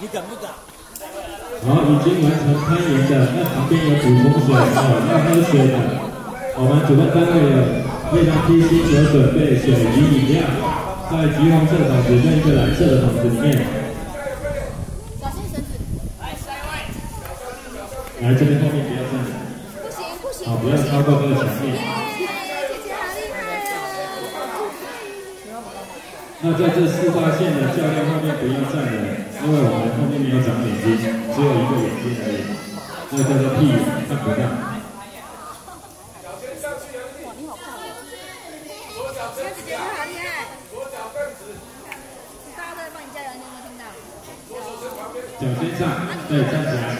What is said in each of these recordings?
你敢不敢？好，已经完成攀岩的，那旁边有补充水哦，要喝水的。我们主办单位有为他披星所准备水与饮料，在橘黄色的桶子跟一个蓝色的桶子里面。小心绳子。来这边后面不要站着。不行不行。好，不要超过这个墙面。那在这4道线的教练后面不要站了，因为我们后面没有长眼睛，只有一个眼睛而已，那叫做屁眼，看不到。哇，你好胖哦！那姐姐她好厉害。大家都在帮你加油，你有没有听到？脚先上，对，站起来。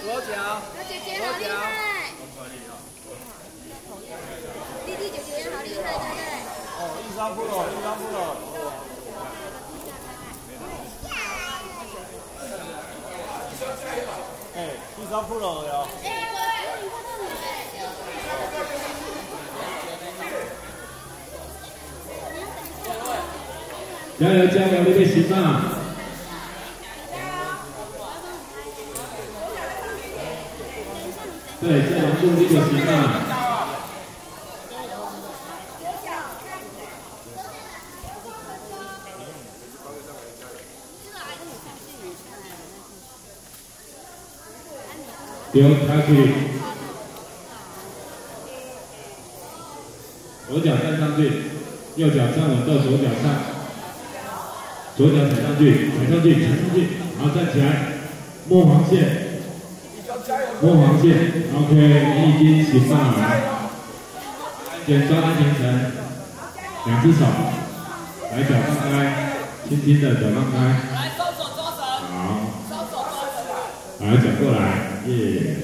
左脚，姐姐好厉害！弟弟姐姐也好厉害，对不对？哦，一张不了，一张不了。哎，一张不了哟。加油加油，你哋行嘛！对，这两步你就行嘛。丢下去，左脚站上去，右脚站稳到左脚上，左脚踩上去，踩上去，踩上去，然后站起来，摸黄线，摸黄线 ，OK， 你已经行上来，检抓安全绳，2只手，来脚放开，轻轻的脚放开，来，双手抓绳，好，双手抓绳，来脚过来，耶。